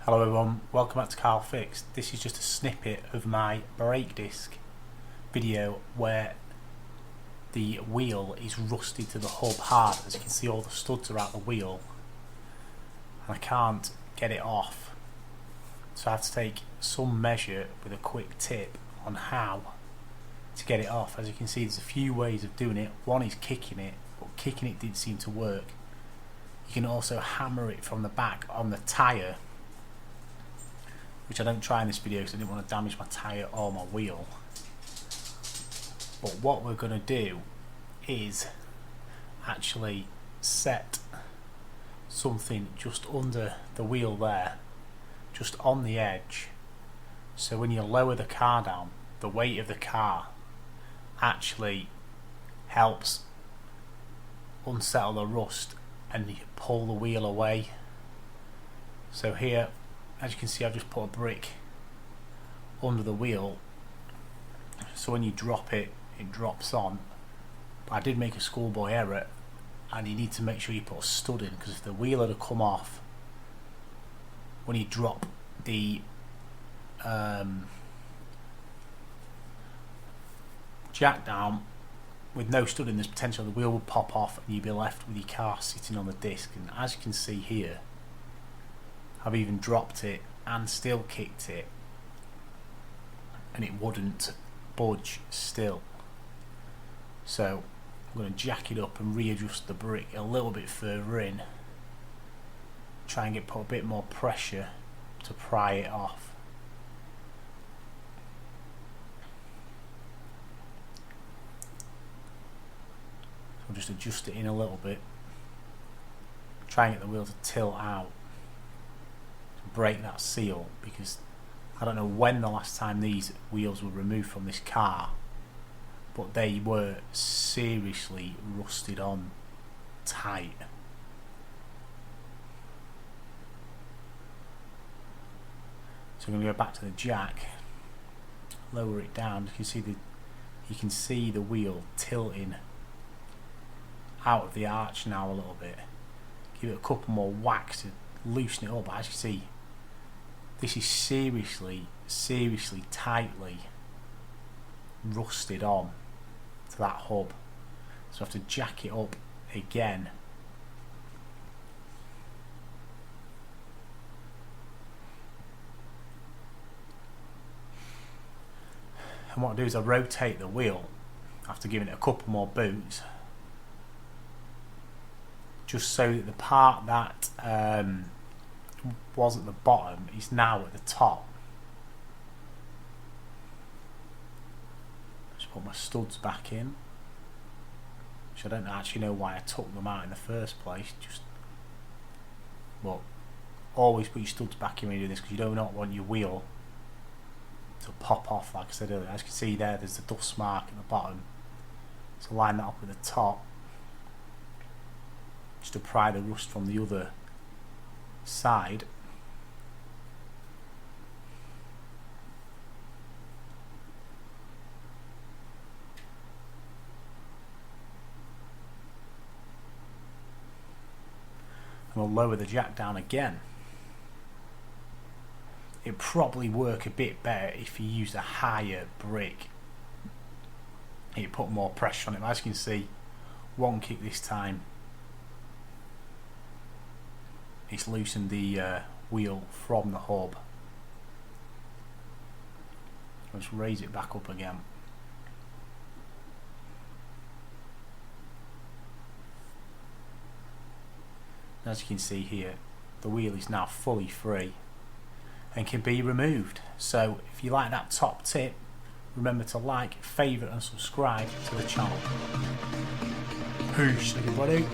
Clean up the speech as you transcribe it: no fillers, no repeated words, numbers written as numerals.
Hello everyone, welcome back to Carl Fixed. This is just a snippet of my brake disc video where the wheel is rusted to the hub hard. As you can see, all the studs are out the wheel and I can't get it off, so I have to take some measure with a quick tip on how to get it off. As you can see, there's a few ways of doing it. One is kicking it, but kicking it didn't seem to work. You can also hammer it from the back on the tyre, which I don't try in this video because I didn't want to damage my tyre or my wheel. But what we're going to do is actually set something just under the wheel there, just on the edge, so when you lower the car down, the weight of the car actually helps unsettle the rust and you pull the wheel away. So here, as you can see, I've just put a brick under the wheel, so when you drop it, it drops on. But I did make a schoolboy error, and you need to make sure you put a stud in, because if the wheel had come off when you drop the jack down with no stud in, there's potential the wheel would pop off and you'd be left with your car sitting on the disc. And as you can see here, I've even dropped it and still kicked it and it wouldn't budge still. So I'm going to jack it up and readjust the brick a little bit further in, try and put a bit more pressure to pry it off. So I'll just adjust it in a little bit, try and get the wheel to tilt out, break that seal, because I don't know when the last time these wheels were removed from this car, but they were seriously rusted on tight. So I'm going to go back to the jack, lower it down. You can see the wheel tilting out of the arch now a little bit. Give it a couple more whacks to loosen it up. But as you see, this is seriously tightly rusted on to that hub, so I have to jack it up again. And what I do is I rotate the wheel after giving it a couple more boots, just so that the part that was at the bottom is now at the top. Just put my studs back in, which I don't actually know why I took them out in the first place. But always put your studs back in when you do this, because you do not want your wheel to pop off, like I said earlier. As you can see there's the dust mark at the bottom, so line that up with the top, just to pry the rust from the other side. And we'll lower the jack down again. It'd probably work a bit better if you used a higher brick. It put more pressure on it. As you can see, one kick this time, it's loosened the wheel from the hub. Let's raise it back up again. As you can see here, the wheel is now fully free and can be removed. So if you like that top tip, remember to like, favourite and subscribe to the channel. Peace everybody.